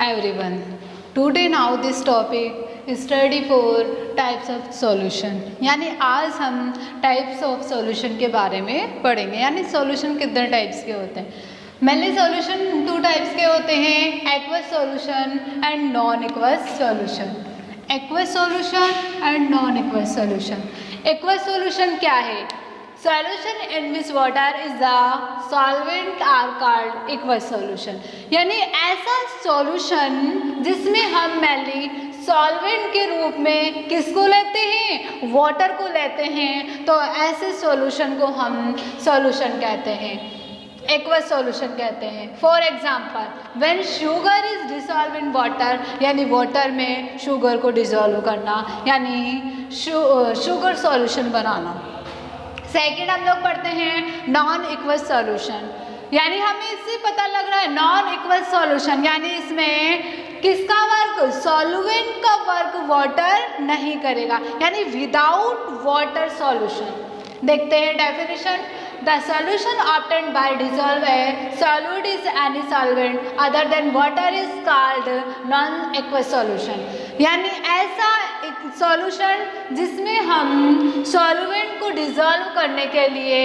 everyone. Today now this topic is study for types of solution. यानी आज हम types of solution के बारे में पढ़ेंगे. यानी solution कितने types के होते हैं. Mainly solution two types के होते हैं, aqueous solution and non-aqueous solution. Aqueous solution and non-aqueous solution. Aqueous solution क्या है? Solution in which water is the solvent are called aqueous solution. यानी ऐसा solution जिसमें हम mainly सॉल्वेंट के रूप में किसको लेते हैं, वाटर को लेते हैं, तो ऐसे सॉल्यूशन को हम सॉल्यूशन कहते हैं, एक्वस सॉल्यूशन कहते हैं. For example when sugar is dissolve in water, यानी वाटर में शुगर को डिसॉल्व करना, यानी शुगर सॉल्यूशन बनाना. सेकेंड हम लोग पढ़ते हैं नॉन एक्वस सॉल्यूशन. यानी हमें इससे पता लग रहा है नॉन एक्वस सॉल्यूशन यानी इसमें किसका वर्क, सॉल्वेंट का वर्क वाटर नहीं करेगा, यानी विदाउट वाटर सॉल्यूशन. देखते हैं definition. The solution obtained by dissolve A solute is any solvent other than water is called non aqueous solution. यानी ऐसा एक सॉल्यूशन जिसमें हम सॉल्वेंट को डिसॉल्व करने के लिए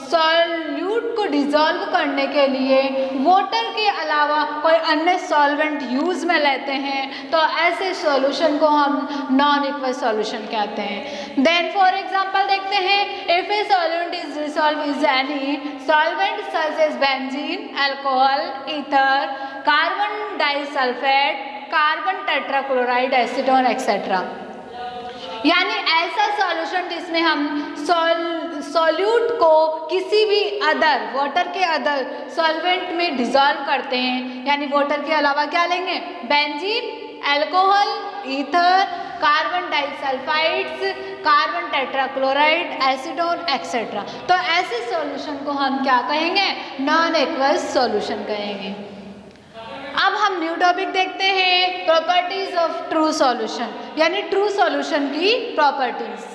सॉल्यूट को डिसॉल्व करने के लिए वाटर के अलावा कोई अन्य सॉल्वेंट यूज़ में लेते हैं, तो ऐसे सॉल्यूशन को हम नॉन एक्वस सॉल्यूशन कहते हैं. देन फॉर एग्जांपल देखते हैं, if a solvent is dissolve is any solvent such as benzene, alcohol, ether, carbon disulphate, carbon tetrachloride, acetone et cetera. यानी ऐसा सॉल्यूशन जिसमें हम सॉल्यूट को किसी भी अदर वाटर के अदर सॉल्वेंट में डिसॉल्व करते हैं, यानी वाटर के अलावा क्या लेंगे, benzene, alcohol, ether, carbon disulphides, carbon tetrachloride, acetone et cetera. तो ऐसे सॉल्यूशन को हम क्या कहेंगे, नॉन एक्वस सॉल्यूशन कहेंगे. अब हम न्यू टॉपिक देखते हैं, प्रॉपर्टीज ऑफ ट्रू सॉल्यूशन. यानी ट्रू सॉल्यूशन की प्रॉपर्टीज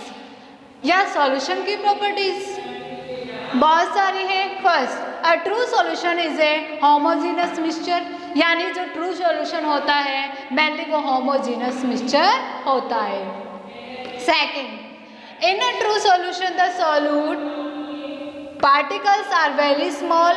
या सॉल्यूशन की प्रॉपर्टीज बहुत सारी हैं. First, a true solution is a homogeneous mixture. यानी जो ट्रू सॉल्यूशन होता है मेनली वो होमोजेनस मिक्सचर होता है. Second, in a true solution the solute particles are very small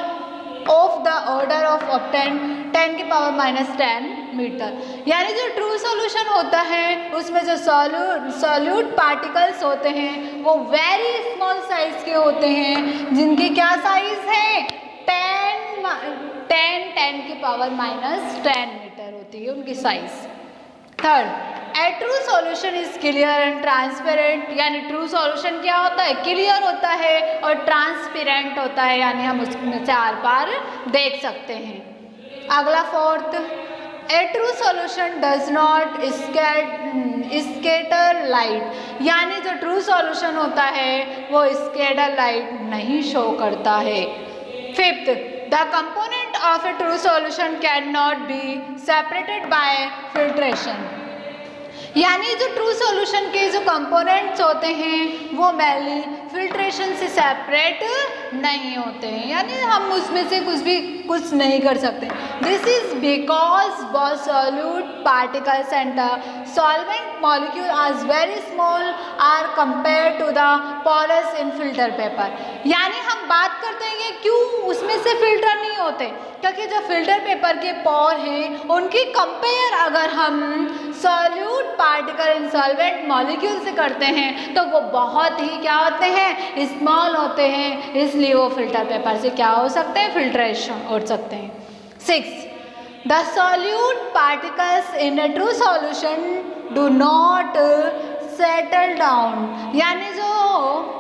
of the order of ऑप्टेन 10 की पावर -10 मीटर. यानी जो ट्रू सॉल्यूशन होता है उसमें जो सॉल्यूट पार्टिकल्स होते हैं वो वेरी स्मॉल साइज के होते हैं, जिनकी क्या साइज है, 10 की पावर -10 मीटर होती है उनकी size. Third, A true solution is clear and transparent. यानी ट्रू सॉल्यूशन क्या होता है, क्लियर होता है और ट्रांसपेरेंट होता है, यानी हम उसमें चार पार देख सकते हैं. अगला fourth, A true solution does not scatter light. यानी जो ट्रू सॉल्यूशन होता है वो स्कैटर लाइट नहीं शो करता है. Fifth, the component of A true solution can not be separated by filtration. यानी जो ट्रू सॉल्यूशन के जो कंपोनेंट्स होते हैं वो मेनली फिल्ट्रेशन से सेपरेट नहीं होते हैं, यानी हम उसमें से कुछ नहीं कर सकते. This is because both solute particles and the solvent molecule are very small are compare to the pores in filter paper. यानी हम बात करते हैं कि क्यों उसमें से फिल्टर नहीं होते, क्योंकि जो फिल्टर पेपर के पोर हैं उनकी कंपेयर अगर हम solute particle in solvent molecule से करते हैं तो वो बहुत ही क्या होते हैं, स्मॉल होते हैं, इसलिए वो फिल्टर पेपर से क्या हो सकते हैं, फिल्ट्रेशन हो सकते हैं. 6, the solute particles in a true solution do not settle down. यानी जो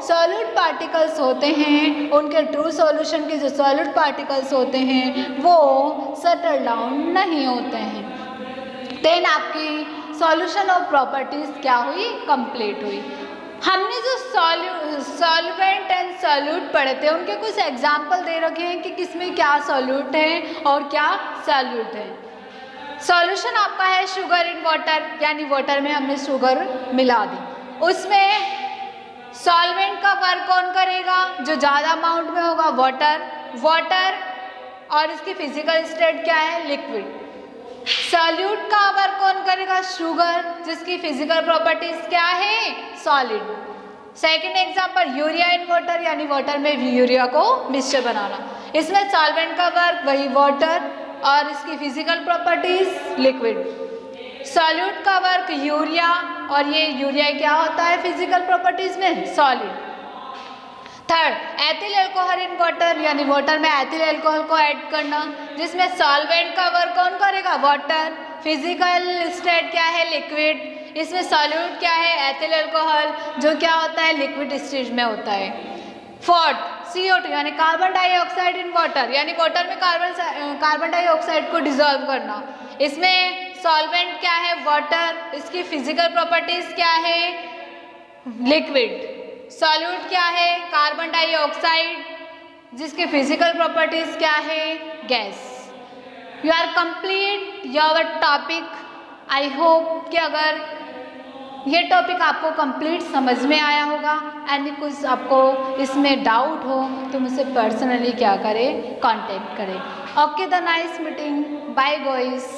सॉल्यूट पार्टिकल्स होते हैं उनके ट्रू सॉल्यूशन के जो सॉल्यूट पार्टिकल्स होते हैं वो सेटल डाउन नहीं होते हैं. देन आपकी सॉल्यूशन ऑफ प्रॉपर्टीज क्या हुई, कंप्लीट हुई. हमने जो सॉल्वेंट एंड सॉल्यूट पढ़े थे उनके कुछ एग्जाम्पल दे रखे हैं कि किसमें क्या सॉल्यूट है और क्या सॉल्यूट है. सॉल्यूशन आपका है शुगर इन वाटर, यानी वाटर में हमने शुगर मिला दी, उसमें सॉल्वेंट का वर्क कौन करेगा, जो ज़्यादा अमाउंट में होगा वाटर, और इसकी फिजिकल स्टेट क्या है, लिक्विड. सॉल्यूट का वर्क कौन करेगा? शुगर, जिसकी फिजिकल प्रॉपर्टीज क्या है? Solid. Second example urea in water, यानी वाटर में यूरिया को मिक्सचर बनाना। इसमें सॉल्वेंट का वर्क वही वाटर और इसकी फिजिकल प्रॉपर्टीज लिक्विड। सॉल्यूट का वर्क यूरिया, और ये यूरिया क्या होता है फिजिकल प्रॉपर्टीज में? Solid. Third ethyl alcohol in water, यानी वाटर में एथिल अल्कोहल को ऐड करना, जिसमें सॉल्वेंट का वर्क कौन करेगा? वाटर। फिजिकल स्टेट क्या है? लिक्विड। इसमें सॉल्यूट क्या है? एथिल अल्कोहल, जो क्या होता है? लिक्विड स्टेज में होता है। फोर्थ CO2 यानी कार्बन डाइऑक्साइड इन वाटर, यानी वाटर में कार्बन डाइऑक्साइड को डिजोल्व करना। इसमें सॉल्वेंट क्या है? वाटर। इसकी फिजिकल प्रॉपर्टीज क्या है? लिक्विड। सॉल्यूट क्या है? कार्बन डाइऑक्साइड, जिसकी फिजिकल प्रॉपर्टीज क्या है? Gas. You are complete your topic. I hope कि अगर ये टॉपिक आपको कंप्लीट समझ में आया होगा, एंड कुछ आपको इसमें डाउट हो तो मुझसे पर्सनली क्या करें? कांटेक्ट करें। Okay, the nice meeting. Bye guys.